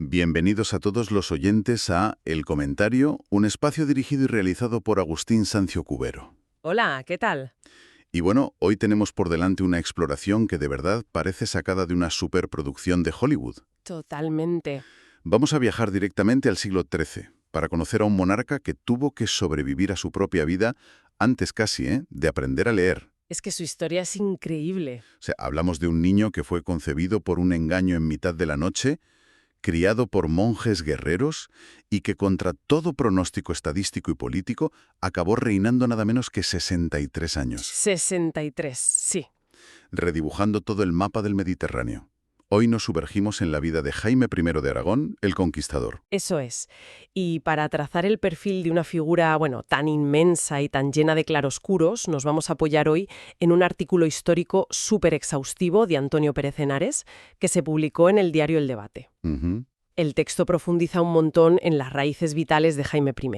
Bienvenidos a todos los oyentes a El Comentario, un espacio dirigido y realizado por Agustín Sancio Cubero. Hola, ¿qué tal? Y bueno, hoy tenemos por delante una exploración que de verdad parece sacada de una superproducción de Hollywood. Totalmente. Vamos a viajar directamente al siglo XIII, para conocer a un monarca que tuvo que sobrevivir a su propia vida antes casi, de aprender a leer. Es que su historia es increíble. O sea, hablamos de un niño que fue concebido por un engaño en mitad de la noche, criado por monjes guerreros y que contra todo pronóstico estadístico y político acabó reinando nada menos que 63 años, 63, sí. redibujando todo el mapa del Mediterráneo. Hoy nos sumergimos en la vida de Jaime I de Aragón, el Conquistador. Eso es. Y para trazar el perfil de una figura, tan inmensa y tan llena de claroscuros, nos vamos a apoyar hoy en un artículo histórico súper exhaustivo de Antonio Pérez Henares, que se publicó en el diario El Debate. Ujú. El texto profundiza un montón en las raíces vitales de Jaime I.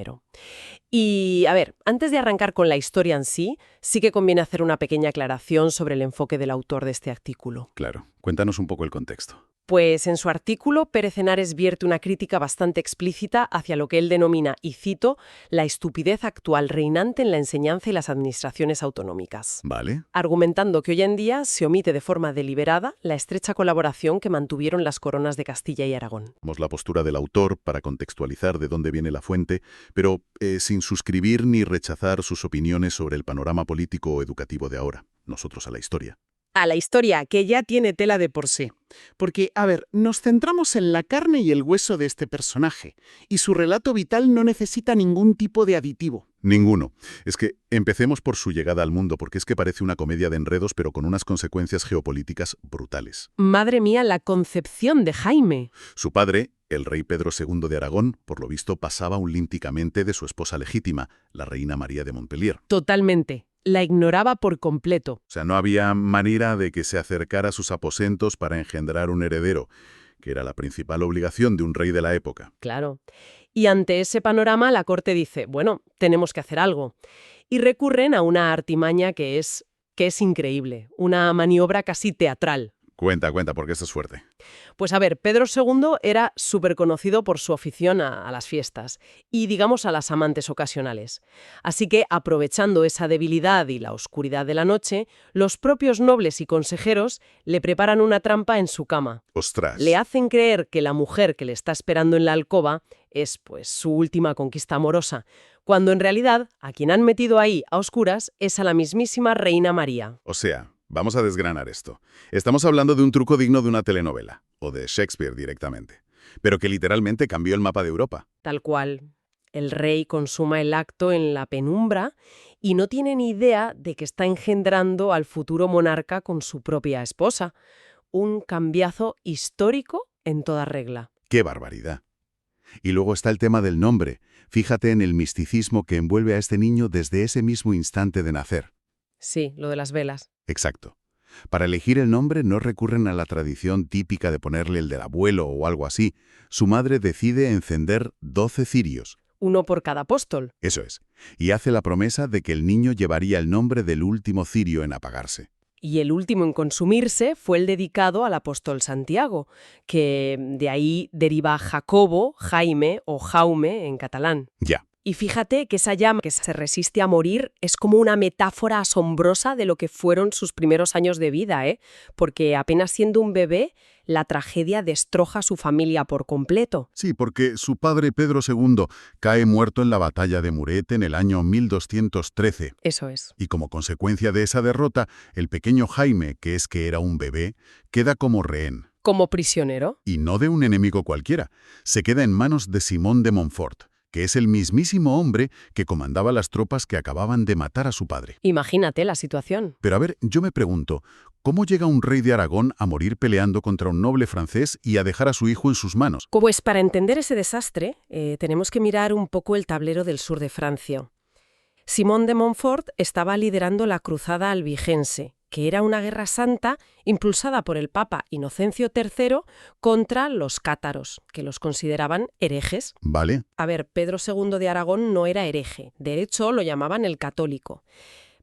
Y, antes de arrancar con la historia en sí, sí que conviene hacer una pequeña aclaración sobre el enfoque del autor de este artículo. Claro. Cuéntanos un poco el contexto. Pues en su artículo, Pérez Henares vierte una crítica bastante explícita hacia lo que él denomina, y cito, la estupidez actual reinante en la enseñanza y las administraciones autonómicas, ¿Vale? argumentando que hoy en día se omite de forma deliberada la estrecha colaboración que mantuvieron las coronas de Castilla y Aragón. Vemos la postura del autor para contextualizar de dónde viene la fuente, pero sin suscribir ni rechazar sus opiniones sobre el panorama político o educativo de ahora. Nosotros a la historia. A la historia, que ya tiene tela de Por sí. Porque, nos centramos en la carne y el hueso de este personaje, y su relato vital no necesita ningún tipo de aditivo. Ninguno. Es que empecemos por su llegada al mundo, porque es que parece una comedia de enredos, pero con unas consecuencias geopolíticas brutales. Madre mía, la concepción de Jaime. Su padre, el rey Pedro II de Aragón, por lo visto pasaba olímpicamente de su esposa legítima, la reina María de Montpellier. Totalmente. La ignoraba por completo. O sea, no había manera de que se acercara a sus aposentos para engendrar un heredero, que era la principal obligación de un rey de la época. Claro. Y ante ese panorama, la corte dice, tenemos que hacer algo. Y recurren a una artimaña que es increíble, una maniobra casi teatral. Cuenta, porque esto es fuerte. Pues Pedro II era súper conocido por su afición a las fiestas y, digamos, a las amantes ocasionales. Así que, aprovechando esa debilidad y la oscuridad de la noche, los propios nobles y consejeros le preparan una trampa en su cama. ¡Ostras! Le hacen creer que la mujer que le está esperando en la alcoba es, su última conquista amorosa, cuando en realidad a quien han metido ahí a oscuras es a la mismísima Reina María. O sea, vamos a desgranar esto. Estamos hablando de un truco digno de una telenovela, o de Shakespeare directamente, pero que literalmente cambió el mapa de Europa. Tal cual. El rey consuma el acto en la penumbra y no tiene ni idea de que está engendrando al futuro monarca con su propia esposa. Un cambiazo histórico en toda regla. ¡Qué barbaridad! Y luego está el tema del nombre. Fíjate en el misticismo que envuelve a este niño desde ese mismo instante de nacer. Sí, lo de las velas. Exacto. Para elegir el nombre no recurren a la tradición típica de ponerle el del abuelo o algo así. Su madre decide encender 12 cirios. Uno por cada apóstol. Eso es. Y hace la promesa de que el niño llevaría el nombre del último cirio en apagarse. Y el último en consumirse fue el dedicado al apóstol Santiago, que de ahí deriva Jacobo, Jaime o Jaume en catalán. Ya. Y fíjate que esa llama que se resiste a morir es como una metáfora asombrosa de lo que fueron sus primeros años de vida, porque apenas siendo un bebé, la tragedia destroja a su familia por completo. Sí, porque su padre Pedro II cae muerto en la batalla de Muret en el año 1213. Eso es. Y como consecuencia de esa derrota, el pequeño Jaime, que era un bebé, queda como rehén. Como prisionero. Y no de un enemigo cualquiera. Se queda en manos de Simón de Montfort, que es el mismísimo hombre que comandaba las tropas que acababan de matar a su padre. Imagínate la situación. Pero yo me pregunto, ¿cómo llega un rey de Aragón a morir peleando contra un noble francés y a dejar a su hijo en sus manos? Pues para entender ese desastre, tenemos que mirar un poco el tablero del sur de Francia. Simón de Montfort estaba liderando la cruzada albigense, que era una guerra santa impulsada por el Papa Inocencio III contra los cátaros, que los consideraban herejes. Vale. Pedro II de Aragón no era hereje, de hecho lo llamaban el católico.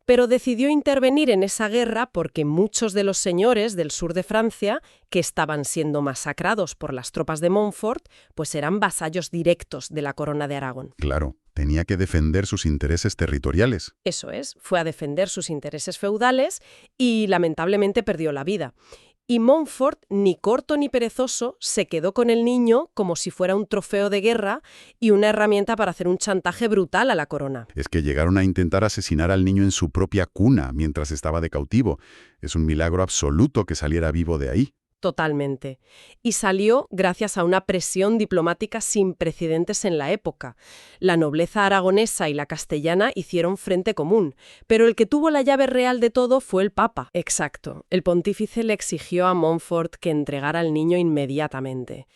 pero decidió intervenir en esa guerra porque muchos de los señores del sur de Francia, que estaban siendo masacrados por las tropas de Montfort, pues eran vasallos directos de la corona de Aragón. Claro, tenía que defender sus intereses territoriales. Eso es, fue a defender sus intereses feudales y lamentablemente perdió la vida. Y Montfort, ni corto ni perezoso, se quedó con el niño como si fuera un trofeo de guerra y una herramienta para hacer un chantaje brutal a la corona. Es que llegaron a intentar asesinar al niño en su propia cuna mientras estaba de cautivo. Es un milagro absoluto que saliera vivo de ahí. Totalmente. Y salió gracias a una presión diplomática sin precedentes en la época. La nobleza aragonesa y la castellana hicieron frente común, pero el que tuvo la llave real de todo fue el Papa. Exacto. El pontífice le exigió a Montfort que entregara al niño inmediatamente.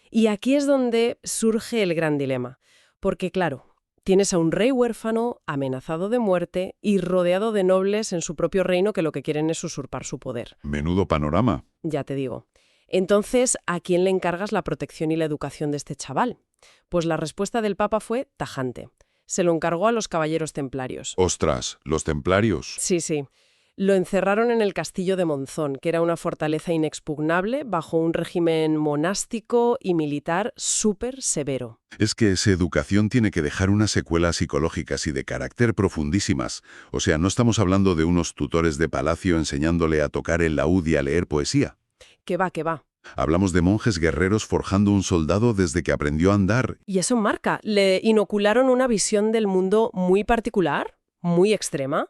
Y aquí es donde surge el gran dilema. Porque, claro, tienes a un rey huérfano, amenazado de muerte y rodeado de nobles en su propio reino que lo que quieren es usurpar su poder. Menudo panorama. Ya te digo. Entonces, ¿a quién le encargas la protección y la educación de este chaval? Pues la respuesta del Papa fue tajante. Se lo encargó a los caballeros templarios. ¡Ostras! ¿Los templarios? Sí, sí. Lo encerraron en el castillo de Monzón, que era una fortaleza inexpugnable bajo un régimen monástico y militar súper severo. Es que esa educación tiene que dejar unas secuelas psicológicas y de carácter profundísimas. O sea, no estamos hablando de unos tutores de palacio enseñándole a tocar el laúd y a leer poesía. Que va, que va. Hablamos de monjes guerreros forjando un soldado desde que aprendió a andar. Y eso marca. Le inocularon una visión del mundo muy particular, muy extrema.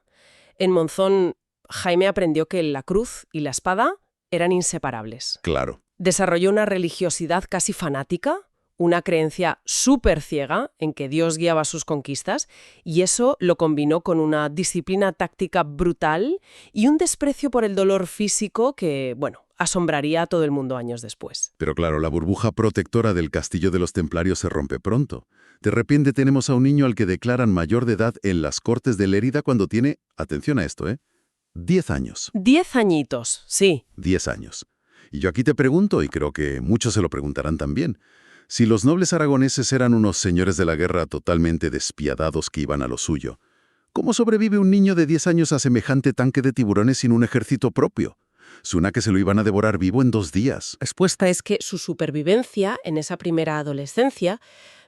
En Monzón, Jaime aprendió que la cruz y la espada eran inseparables. Claro. Desarrolló una religiosidad casi fanática, una creencia súper ciega en que Dios guiaba sus conquistas, y eso lo combinó con una disciplina táctica brutal y un desprecio por el dolor físico que, bueno, asombraría a todo el mundo años después. Pero claro, la burbuja protectora del castillo de los templarios se rompe pronto. De repente tenemos a un niño al que declaran mayor de edad en las Cortes de Lérida cuando tiene, atención a esto, 10 años. 10 añitos, sí. 10 años. Y yo aquí te pregunto, y creo que muchos se lo preguntarán también, si los nobles aragoneses eran unos señores de la guerra totalmente despiadados que iban a lo suyo, ¿cómo sobrevive un niño de 10 años a semejante tanque de tiburones sin un ejército propio? Suena que se lo iban a devorar vivo en 2 días. La respuesta es que su supervivencia en esa primera adolescencia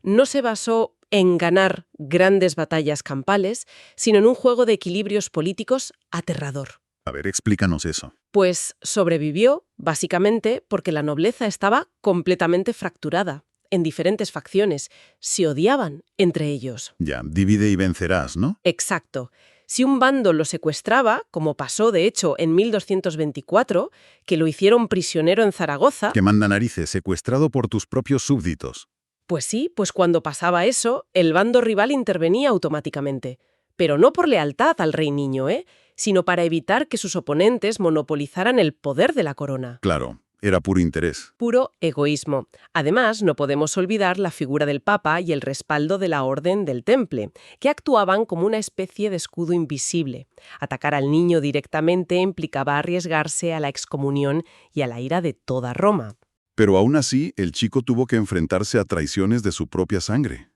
no se basó en ganar grandes batallas campales, sino en un juego de equilibrios políticos aterrador. A ver, explícanos eso. Pues sobrevivió, básicamente, porque la nobleza estaba completamente fracturada, en diferentes facciones. Se odiaban entre ellos. Ya, divide y vencerás, ¿no? Exacto. Si un bando lo secuestraba, como pasó de hecho en 1224, que lo hicieron prisionero en Zaragoza... Que manda narices, secuestrado por tus propios súbditos. Pues sí, pues cuando pasaba eso, el bando rival intervenía automáticamente. Pero no por lealtad al rey niño, sino para evitar que sus oponentes monopolizaran el poder de la corona. Claro, era puro interés. Puro egoísmo. Además, no podemos olvidar la figura del Papa y el respaldo de la Orden del Temple, que actuaban como una especie de escudo invisible. Atacar al niño directamente implicaba arriesgarse a la excomunión y a la ira de toda Roma. Pero aún así, el chico tuvo que enfrentarse a traiciones de su propia sangre.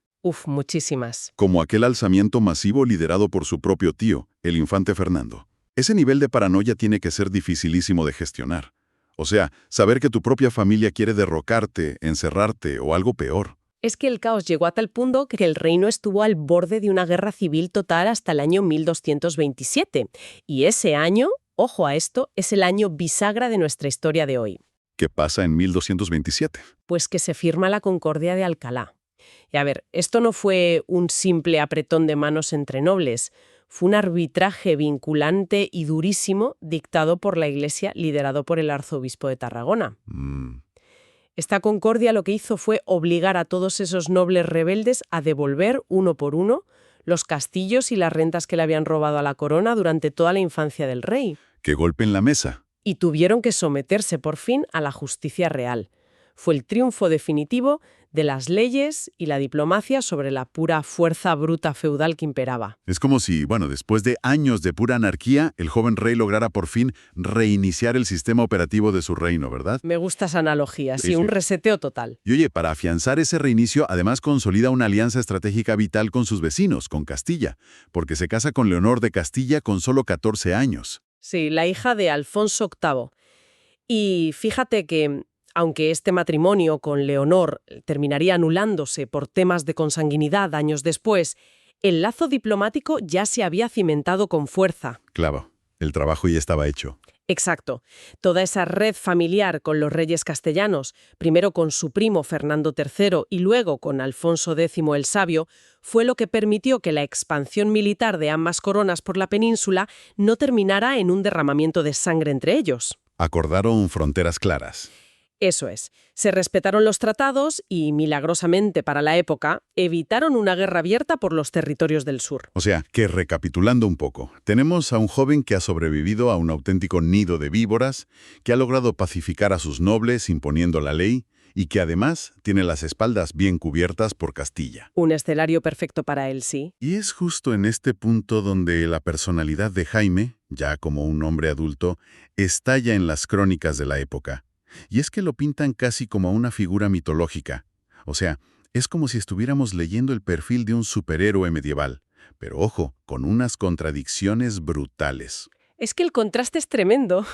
Muchísimas. Como aquel alzamiento masivo liderado por su propio tío, el infante Fernando. Ese nivel de paranoia tiene que ser dificilísimo de gestionar. O sea, saber que tu propia familia quiere derrocarte, encerrarte o algo peor. Es que el caos llegó a tal punto que el reino estuvo al borde de una guerra civil total hasta el año 1227. Y ese año, ojo a esto, es el año bisagra de nuestra historia de hoy. ¿Qué pasa en 1227? Pues que se firma la Concordia de Alcalá. Y a ver, esto no fue un simple apretón de manos entre nobles, fue un arbitraje vinculante y durísimo dictado por la Iglesia, liderado por el arzobispo de Tarragona. Esta concordia lo que hizo fue obligar a todos esos nobles rebeldes a devolver, uno por uno, los castillos y las rentas que le habían robado a la corona durante toda la infancia del rey. ¡Qué golpe en la mesa! Y tuvieron que someterse por fin a la justicia real. Fue el triunfo definitivo de las leyes y la diplomacia sobre la pura fuerza bruta feudal que imperaba. Es como si, después de años de pura anarquía, el joven rey lograra por fin reiniciar el sistema operativo de su reino, ¿verdad? Me gusta esa analogía, Sí, sí, sí. un reseteo total. Y oye, para afianzar ese reinicio, además consolida una alianza estratégica vital con sus vecinos, con Castilla, porque se casa con Leonor de Castilla con solo 14 años. Sí, la hija de Alfonso VIII. Y fíjate que, aunque este matrimonio con Leonor terminaría anulándose por temas de consanguinidad años después, el lazo diplomático ya se había cimentado con fuerza. Claro, el trabajo ya estaba hecho. Exacto. Toda esa red familiar con los reyes castellanos, primero con su primo Fernando III y luego con Alfonso X el Sabio, fue lo que permitió que la expansión militar de ambas coronas por la península no terminara en un derramamiento de sangre entre ellos. Acordaron fronteras claras. Eso es. Se respetaron los tratados y, milagrosamente para la época, evitaron una guerra abierta por los territorios del sur. O sea, que recapitulando un poco, tenemos a un joven que ha sobrevivido a un auténtico nido de víboras, que ha logrado pacificar a sus nobles imponiendo la ley y que además tiene las espaldas bien cubiertas por Castilla. Un escenario perfecto para él, sí. Y es justo en este punto donde la personalidad de Jaime, ya como un hombre adulto, estalla en las crónicas de la época. Y es que lo pintan casi como una figura mitológica. O sea, es como si estuviéramos leyendo el perfil de un superhéroe medieval. Pero ojo, con unas contradicciones brutales. Es que el contraste es tremendo.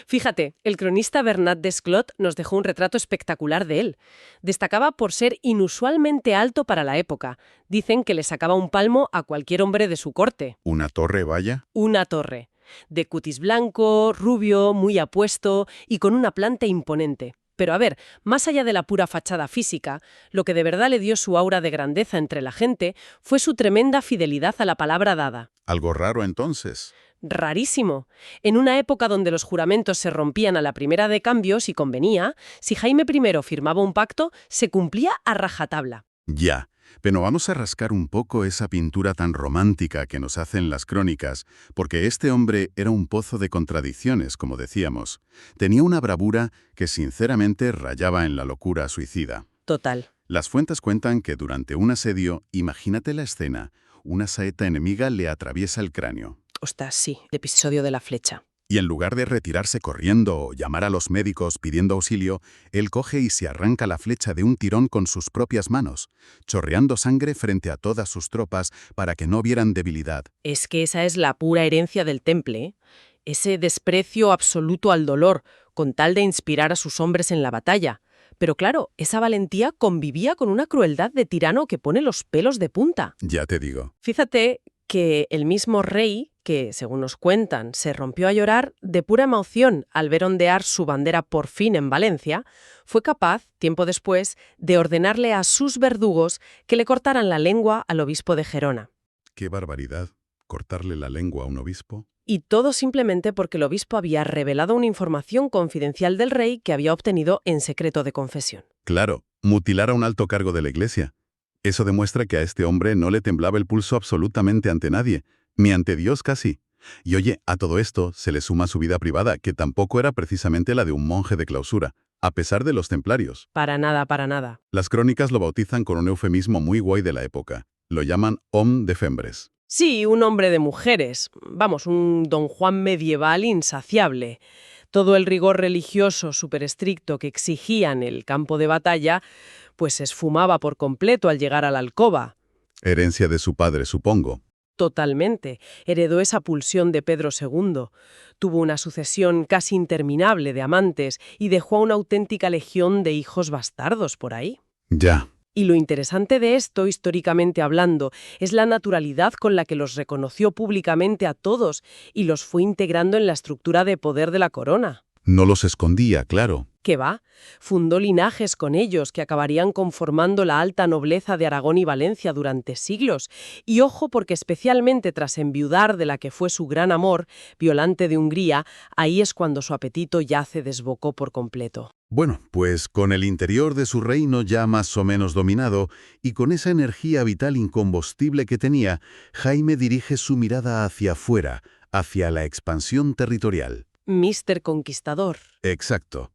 Fíjate, el cronista Bernat Desclot nos dejó un retrato espectacular de él. Destacaba por ser inusualmente alto para la época. Dicen que le sacaba un palmo a cualquier hombre de su corte. ¿Una torre, vaya? Una torre. De cutis blanco, rubio, muy apuesto y con una planta imponente. Pero a ver, más allá de la pura fachada física, lo que de verdad le dio su aura de grandeza entre la gente fue su tremenda fidelidad a la palabra dada. Algo raro entonces. Rarísimo. En una época donde los juramentos se rompían a la primera de cambio, si convenía, si Jaime I firmaba un pacto, se cumplía a rajatabla. Ya, pero vamos a rascar un poco esa pintura tan romántica que nos hacen las crónicas, porque este hombre era un pozo de contradicciones, como decíamos. Tenía una bravura que sinceramente rayaba en la locura suicida. Total. Las fuentes cuentan que durante un asedio, imagínate la escena, una saeta enemiga le atraviesa el cráneo. Ostras, sí, el episodio de la flecha. Y en lugar de retirarse corriendo o llamar a los médicos pidiendo auxilio, él coge y se arranca la flecha de un tirón con sus propias manos, chorreando sangre frente a todas sus tropas para que no vieran debilidad. Es que esa es la pura herencia del temple, ¿eh? Ese desprecio absoluto al dolor, con tal de inspirar a sus hombres en la batalla. Pero claro, esa valentía convivía con una crueldad de tirano que pone los pelos de punta. Ya te digo. Fíjate que el mismo rey, que según nos cuentan, se rompió a llorar de pura emoción al ver ondear su bandera por fin en Valencia, fue capaz, tiempo después, de ordenarle a sus verdugos que le cortaran la lengua al obispo de Gerona. ¡Qué barbaridad! ¿Cortarle la lengua a un obispo? Y todo simplemente porque el obispo había revelado una información confidencial del rey que había obtenido en secreto de confesión. Claro, mutilar a un alto cargo de la Iglesia. Eso demuestra que a este hombre no le temblaba el pulso absolutamente ante nadie, ni ante Dios casi. Y oye, a todo esto se le suma su vida privada, que tampoco era precisamente la de un monje de clausura, a pesar de los templarios. Para nada, para nada. Las crónicas lo bautizan con un eufemismo muy guay de la época. Lo llaman homme de fembres. Sí, un hombre de mujeres. Vamos, un don Juan medieval insaciable. Todo el rigor religioso súper estricto que exigían el campo de batalla, pues se esfumaba por completo al llegar a la alcoba. Herencia de su padre, supongo. Totalmente. Heredó esa pulsión de Pedro II. Tuvo una sucesión casi interminable de amantes y dejó a una auténtica legión de hijos bastardos por ahí. Ya. Y lo interesante de esto, históricamente hablando, es la naturalidad con la que los reconoció públicamente a todos y los fue integrando en la estructura de poder de la corona. No los escondía, claro. ¿Qué va? Fundó linajes con ellos que acabarían conformando la alta nobleza de Aragón y Valencia durante siglos. Y ojo, porque especialmente tras enviudar de la que fue su gran amor, Violante de Hungría, ahí es cuando su apetito ya se desbocó por completo. Bueno, pues con el interior de su reino ya más o menos dominado y con esa energía vital incombustible que tenía, Jaime dirige su mirada hacia afuera, hacia la expansión territorial. Mister Conquistador. Exacto.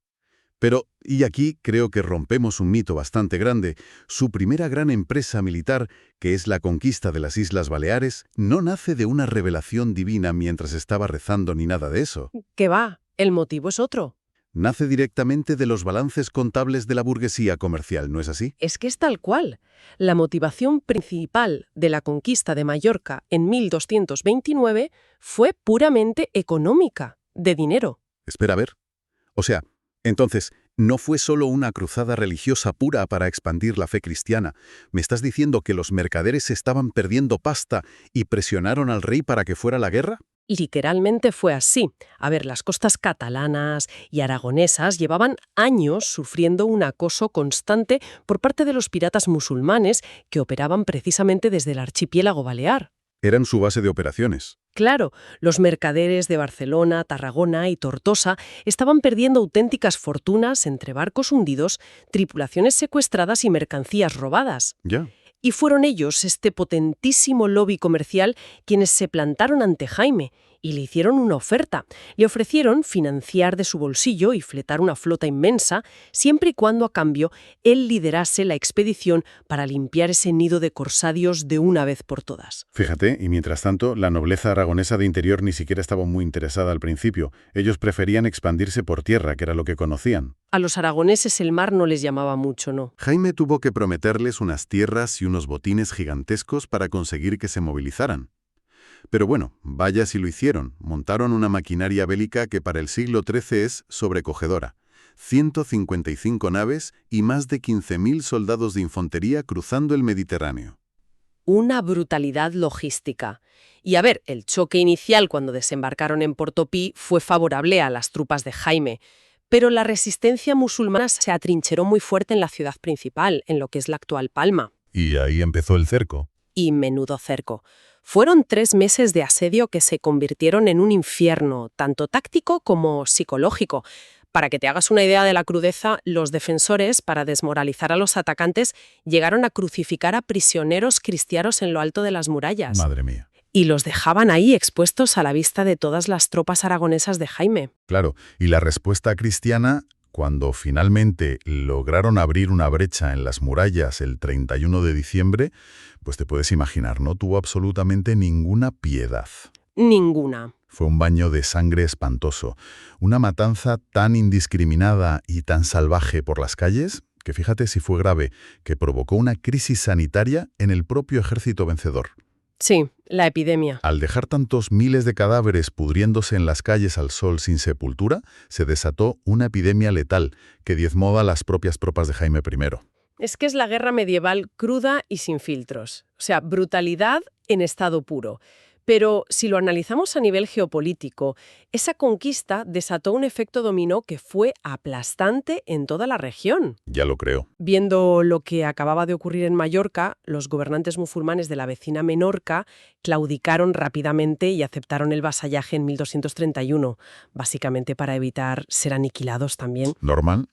Pero, Y aquí creo que rompemos un mito bastante grande. Su primera gran empresa militar, que es la conquista de las Islas Baleares, no nace de una revelación divina mientras estaba rezando ni nada de eso. ¿Qué va? El motivo es otro. Nace directamente de los balances contables de la burguesía comercial, ¿no es así? Es que es tal cual. La motivación principal de la conquista de Mallorca en 1229 fue puramente económica, de dinero. Espera a ver. O sea, entonces, no fue solo una cruzada religiosa pura para expandir la fe cristiana. Me estás diciendo que los mercaderes estaban perdiendo pasta y presionaron al rey para que fuera a la guerra. Literalmente fue así. A ver, las costas catalanas y aragonesas llevaban años sufriendo un acoso constante por parte de los piratas musulmanes que operaban precisamente desde el archipiélago balear. Eran su base de operaciones. Claro, los mercaderes de Barcelona, Tarragona y Tortosa estaban perdiendo auténticas fortunas entre barcos hundidos, tripulaciones secuestradas y mercancías robadas. Ya. Y fueron ellos, este potentísimo lobby comercial, quienes se plantaron ante Jaime y le hicieron una oferta. Le ofrecieron financiar de su bolsillo y fletar una flota inmensa, siempre y cuando a cambio él liderase la expedición para limpiar ese nido de corsarios de una vez por todas. Fíjate, y mientras tanto, la nobleza aragonesa de interior ni siquiera estaba muy interesada al principio. Ellos preferían expandirse por tierra, que era lo que conocían. A los aragoneses el mar no les llamaba mucho, ¿no? Jaime tuvo que prometerles unas tierras y unos botines gigantescos para conseguir que se movilizaran. Pero bueno, vaya si lo hicieron. Montaron una maquinaria bélica que para el siglo XIII es sobrecogedora. 155 naves y más de 15.000 soldados de infantería cruzando el Mediterráneo. Una brutalidad logística. Y a ver, el choque inicial cuando desembarcaron en Portopí fue favorable a las tropas de Jaime, pero la resistencia musulmana se atrincheró muy fuerte en la ciudad principal, en lo que es la actual Palma. Y ahí empezó el cerco. Y menudo cerco. Fueron 3 meses de asedio que se convirtieron en un infierno, tanto táctico como psicológico. Para que te hagas una idea de la crudeza, los defensores, para desmoralizar a los atacantes, llegaron a crucificar a prisioneros cristianos en lo alto de las murallas. Madre mía. Y los dejaban ahí expuestos a la vista de todas las tropas aragonesas de Jaime. Claro, y la respuesta cristiana, cuando finalmente lograron abrir una brecha en las murallas el 31 de diciembre, pues te puedes imaginar, no tuvo absolutamente ninguna piedad. Ninguna. Fue un baño de sangre espantoso, una matanza tan indiscriminada y tan salvaje por las calles, que fíjate si fue grave, que provocó una crisis sanitaria en el propio ejército vencedor. Sí, la epidemia. Al dejar tantos miles de cadáveres pudriéndose en las calles al sol sin sepultura, se desató una epidemia letal que diezmó a las propias tropas de Jaime I. Es que es la guerra medieval cruda y sin filtros. O sea, brutalidad en estado puro. Pero si lo analizamos a nivel geopolítico, esa conquista desató un efecto dominó que fue aplastante en toda la región. Ya lo creo. Viendo lo que acababa de ocurrir en Mallorca, los gobernantes musulmanes de la vecina Menorca claudicaron rápidamente y aceptaron el vasallaje en 1231, básicamente para evitar ser aniquilados también. ¿Normal?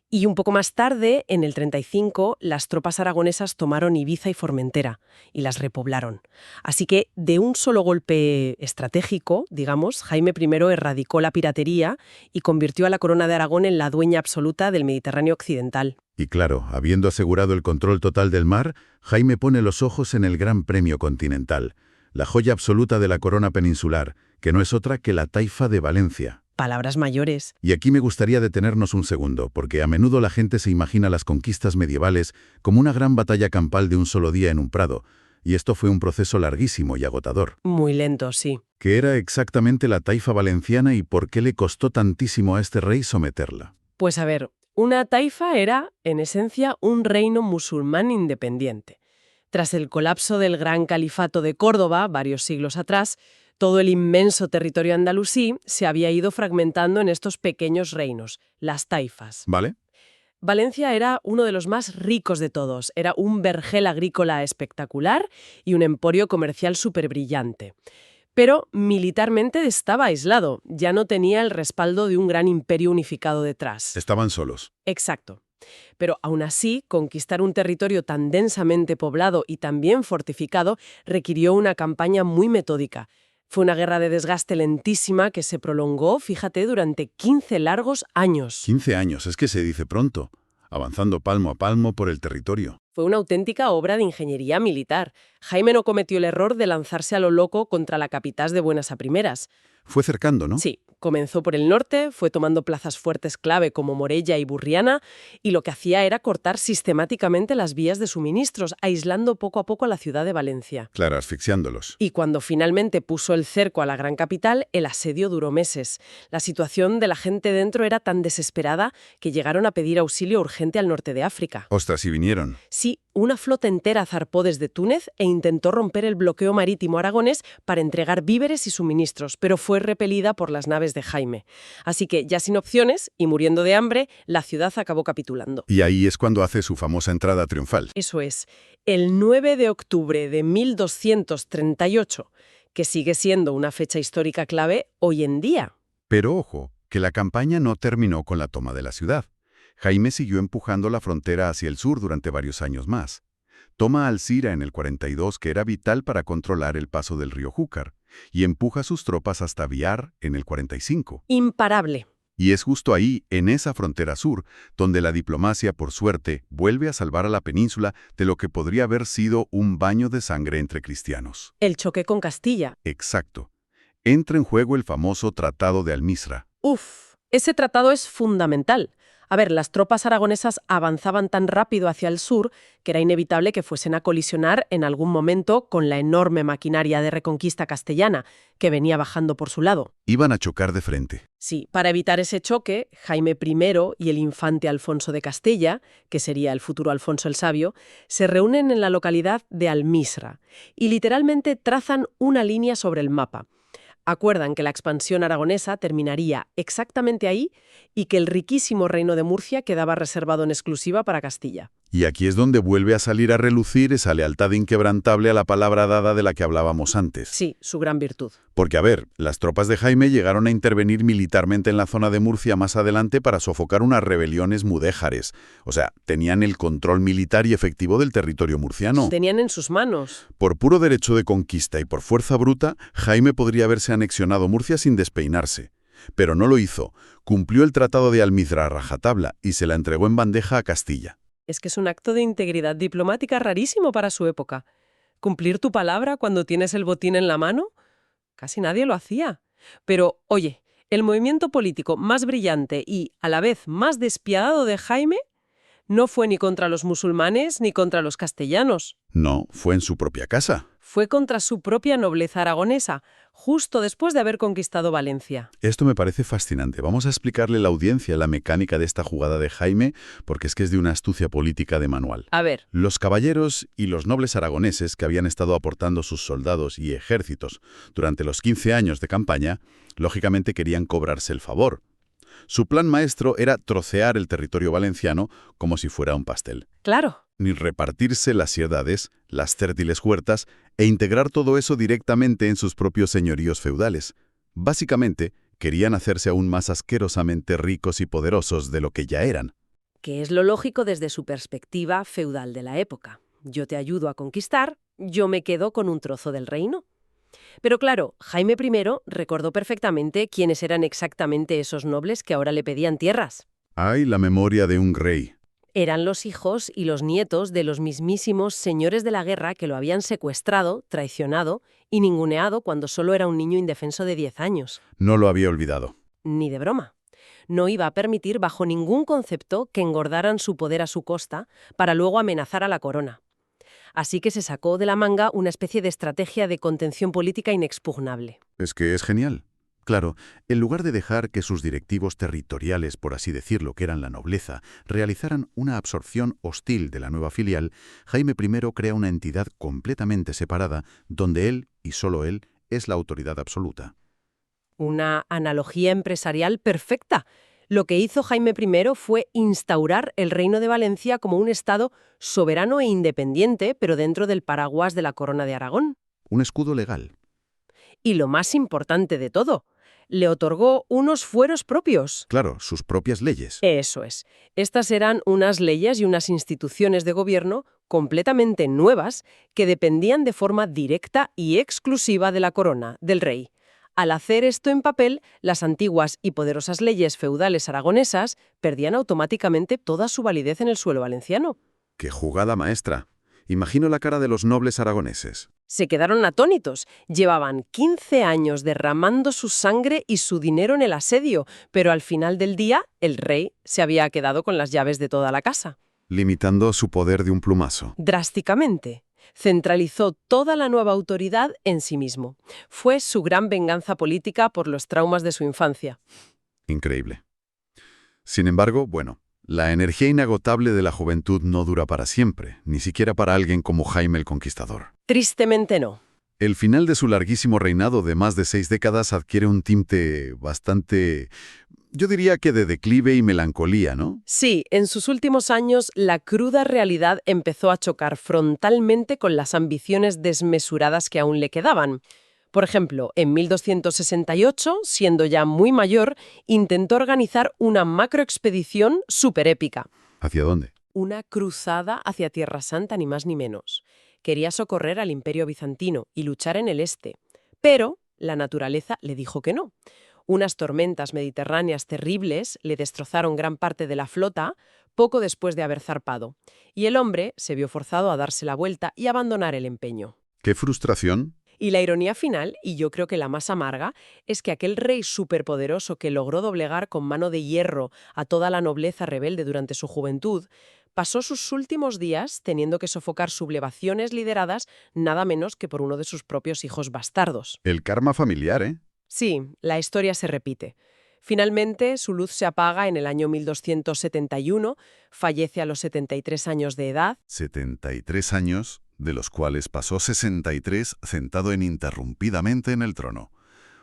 Y un poco más tarde, en el 35, las tropas aragonesas tomaron Ibiza y Formentera y las repoblaron. Así que, de un solo golpe estratégico, digamos, Jaime I erradicó la piratería y convirtió a la Corona de Aragón en la dueña absoluta del Mediterráneo occidental. Y claro, habiendo asegurado el control total del mar, Jaime pone los ojos en el Gran Premio Continental, la joya absoluta de la corona peninsular, que no es otra que la Taifa de Valencia. Palabras mayores. Y aquí me gustaría detenernos un segundo, porque a menudo la gente se imagina las conquistas medievales como una gran batalla campal de un solo día en un prado, y esto fue un proceso larguísimo y agotador. Muy lento, sí. ¿Qué era exactamente la Taifa valenciana y por qué le costó tantísimo a este rey someterla? Pues a ver, una taifa era, en esencia, un reino musulmán independiente. Tras el colapso del Gran Califato de Córdoba, varios siglos atrás, todo el inmenso territorio andalusí se había ido fragmentando en estos pequeños reinos, las taifas. ¿Vale? Valencia era uno de los más ricos de todos, era un vergel agrícola espectacular y un emporio comercial superbrillante. Pero militarmente estaba aislado, ya no tenía el respaldo de un gran imperio unificado detrás. Estaban solos. Exacto. Pero aún así, conquistar un territorio tan densamente poblado y tan bien fortificado requirió una campaña muy metódica. Fue una guerra de desgaste lentísima que se prolongó, fíjate, durante 15 largos años. 15 años, es que se dice pronto, avanzando palmo a palmo por el territorio. Fue una auténtica obra de ingeniería militar. Jaime no cometió el error de lanzarse a lo loco contra la Capitás de buenas a primeras. Fue cercando, ¿no? Sí, comenzó por el norte, fue tomando plazas fuertes clave como Morella y Burriana, y lo que hacía era cortar sistemáticamente las vías de suministros, aislando poco a poco a la ciudad de Valencia. Claro, asfixiándolos. Y cuando finalmente puso el cerco a la gran capital, el asedio duró meses. La situación de la gente dentro era tan desesperada que llegaron a pedir auxilio urgente al norte de África. Ostras, y vinieron. Sí, una flota entera zarpó desde Túnez e intentó romper el bloqueo marítimo aragonés para entregar víveres y suministros, pero fue repelida por las naves de Jaime. Así que, ya sin opciones y muriendo de hambre, la ciudad acabó capitulando. Y ahí es cuando hace su famosa entrada triunfal. Eso es, el 9 de octubre de 1238, que sigue siendo una fecha histórica clave hoy en día. Pero ojo, que la campaña no terminó con la toma de la ciudad. Jaime siguió empujando la frontera hacia el sur durante varios años más. Toma Alcira en el 42, que era vital para controlar el paso del río Júcar, y empuja sus tropas hasta Biar en el 45. Imparable. Y es justo ahí, en esa frontera sur, donde la diplomacia, por suerte, vuelve a salvar a la península de lo que podría haber sido un baño de sangre entre cristianos. El choque con Castilla. Exacto. Entra en juego el famoso Tratado de Almizra. Uf, ese tratado es fundamental. A ver, las tropas aragonesas avanzaban tan rápido hacia el sur que era inevitable que fuesen a colisionar en algún momento con la enorme maquinaria de reconquista castellana que venía bajando por su lado. Iban a chocar de frente. Sí, para evitar ese choque, Jaime I y el infante Alfonso de Castella, que sería el futuro Alfonso el Sabio, se reúnen en la localidad de Almizra y literalmente trazan una línea sobre el mapa. Acuerdan que la expansión aragonesa terminaría exactamente ahí y que el riquísimo reino de Murcia quedaba reservado en exclusiva para Castilla. Y aquí es donde vuelve a salir a relucir esa lealtad inquebrantable a la palabra dada de la que hablábamos antes. Sí, su gran virtud. Porque, a ver, las tropas de Jaime llegaron a intervenir militarmente en la zona de Murcia más adelante para sofocar unas rebeliones mudéjares. O sea, tenían el control militar y efectivo del territorio murciano. Tenían en sus manos. Por puro derecho de conquista y por fuerza bruta, Jaime podría haberse anexionado Murcia sin despeinarse. Pero no lo hizo. Cumplió el Tratado de Almizra a rajatabla y se la entregó en bandeja a Castilla. Es que es un acto de integridad diplomática rarísimo para su época. ¿Cumplir tu palabra cuando tienes el botín en la mano? Casi nadie lo hacía. Pero, oye, el movimiento político más brillante y, a la vez, más despiadado de Jaime no fue ni contra los musulmanes ni contra los castellanos. No, fue en su propia casa. Fue contra su propia nobleza aragonesa, justo después de haber conquistado Valencia. Esto me parece fascinante. Vamos a explicarle a la audiencia la mecánica de esta jugada de Jaime, porque es que es de una astucia política de manual. A ver. Los caballeros y los nobles aragoneses que habían estado aportando sus soldados y ejércitos durante los 15 años de campaña, lógicamente querían cobrarse el favor. Su plan maestro era trocear el territorio valenciano como si fuera un pastel. Claro. Ni repartirse las ciudades, las fértiles huertas, e integrar todo eso directamente en sus propios señoríos feudales. Básicamente, querían hacerse aún más asquerosamente ricos y poderosos de lo que ya eran. Que es lo lógico desde su perspectiva feudal de la época. Yo te ayudo a conquistar, yo me quedo con un trozo del reino. Pero claro, Jaime I recordó perfectamente quiénes eran exactamente esos nobles que ahora le pedían tierras. ¡Ay, la memoria de un rey! Eran los hijos y los nietos de los mismísimos señores de la guerra que lo habían secuestrado, traicionado y ninguneado cuando solo era un niño indefenso de 10 años. No lo había olvidado. Ni de broma. No iba a permitir bajo ningún concepto que engordaran su poder a su costa para luego amenazar a la corona. Así que se sacó de la manga una especie de estrategia de contención política inexpugnable. Es que es genial. Claro, en lugar de dejar que sus directivos territoriales, por así decirlo, que eran la nobleza, realizaran una absorción hostil de la nueva filial, Jaime I crea una entidad completamente separada, donde él, y solo él, es la autoridad absoluta. Una analogía empresarial perfecta. Lo que hizo Jaime I fue instaurar el Reino de Valencia como un estado soberano e independiente, pero dentro del paraguas de la Corona de Aragón. Un escudo legal. Y lo más importante de todo, le otorgó unos fueros propios. Claro, sus propias leyes. Eso es. Estas eran unas leyes y unas instituciones de gobierno completamente nuevas, que dependían de forma directa y exclusiva de la corona, del rey. Al hacer esto en papel, las antiguas y poderosas leyes feudales aragonesas perdían automáticamente toda su validez en el suelo valenciano. ¡Qué jugada maestra! Imagino la cara de los nobles aragoneses. Se quedaron atónitos. Llevaban 15 años derramando su sangre y su dinero en el asedio, pero al final del día, el rey se había quedado con las llaves de toda la casa. Limitando su poder de un plumazo. Drásticamente. Centralizó toda la nueva autoridad en sí mismo. Fue su gran venganza política por los traumas de su infancia. Increíble. Sin embargo, bueno, la energía inagotable de la juventud no dura para siempre, ni siquiera para alguien como Jaime el Conquistador. Tristemente no. El final de su larguísimo reinado de más de 6 décadas adquiere un tinte bastante, yo diría que de declive y melancolía, ¿no? Sí, en sus últimos años la cruda realidad empezó a chocar frontalmente con las ambiciones desmesuradas que aún le quedaban. Por ejemplo, en 1268, siendo ya muy mayor, intentó organizar una macroexpedición superépica. ¿Hacia dónde? Una cruzada hacia Tierra Santa, ni más ni menos. Quería socorrer al Imperio Bizantino y luchar en el este. Pero la naturaleza le dijo que no. Unas tormentas mediterráneas terribles le destrozaron gran parte de la flota poco después de haber zarpado. Y el hombre se vio forzado a darse la vuelta y abandonar el empeño. ¡Qué frustración! Y la ironía final, y yo creo que la más amarga, es que aquel rey superpoderoso que logró doblegar con mano de hierro a toda la nobleza rebelde durante su juventud, pasó sus últimos días teniendo que sofocar sublevaciones lideradas nada menos que por uno de sus propios hijos bastardos. El karma familiar, ¿eh? Sí, la historia se repite. Finalmente, su luz se apaga en el año 1271, fallece a los 73 años de edad. 73 años, de los cuales pasó 63 sentado ininterrumpidamente en el trono.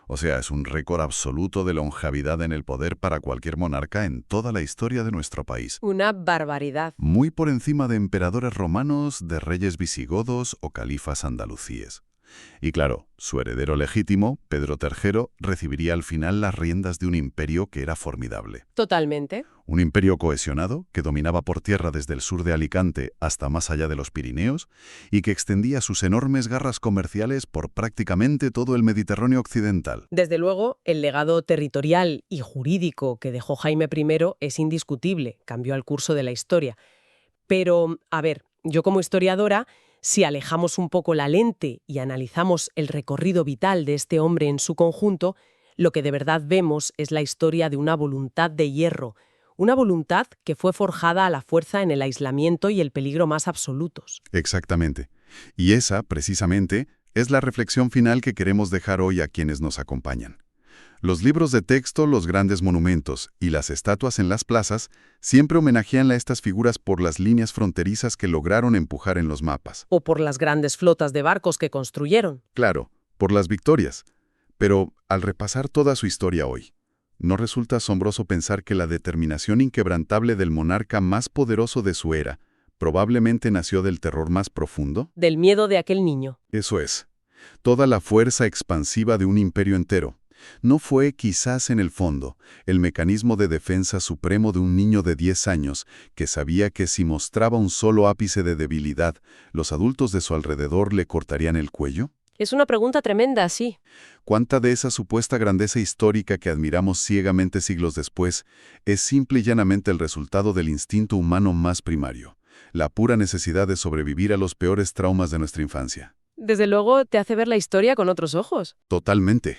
O sea, es un récord absoluto de longevidad en el poder para cualquier monarca en toda la historia de nuestro país. Una barbaridad. Muy por encima de emperadores romanos, de reyes visigodos o califas andalucíes. Y claro, su heredero legítimo, Pedro III, recibiría al final las riendas de un imperio que era formidable. Totalmente. Un imperio cohesionado que dominaba por tierra desde el sur de Alicante hasta más allá de los Pirineos y que extendía sus enormes garras comerciales por prácticamente todo el Mediterráneo occidental. Desde luego, el legado territorial y jurídico que dejó Jaime I es indiscutible, cambió el curso de la historia. Pero, a ver, yo como historiadora, si alejamos un poco la lente y analizamos el recorrido vital de este hombre en su conjunto, lo que de verdad vemos es la historia de una voluntad de hierro, una voluntad que fue forjada a la fuerza en el aislamiento y el peligro más absolutos. Exactamente. Y esa, precisamente, es la reflexión final que queremos dejar hoy a quienes nos acompañan. Los libros de texto, los grandes monumentos y las estatuas en las plazas siempre homenajean a estas figuras por las líneas fronterizas que lograron empujar en los mapas. O por las grandes flotas de barcos que construyeron. Claro, por las victorias. Pero al repasar toda su historia hoy, ¿no resulta asombroso pensar que la determinación inquebrantable del monarca más poderoso de su era probablemente nació del terror más profundo? Del miedo de aquel niño. Eso es. Toda la fuerza expansiva de un imperio entero. ¿No fue, quizás en el fondo, el mecanismo de defensa supremo de un niño de 10 años que sabía que si mostraba un solo ápice de debilidad, los adultos de su alrededor le cortarían el cuello? Es una pregunta tremenda, sí. ¿Cuánta de esa supuesta grandeza histórica que admiramos ciegamente siglos después es simple y llanamente el resultado del instinto humano más primario, la pura necesidad de sobrevivir a los peores traumas de nuestra infancia? Desde luego te hace ver la historia con otros ojos. Totalmente.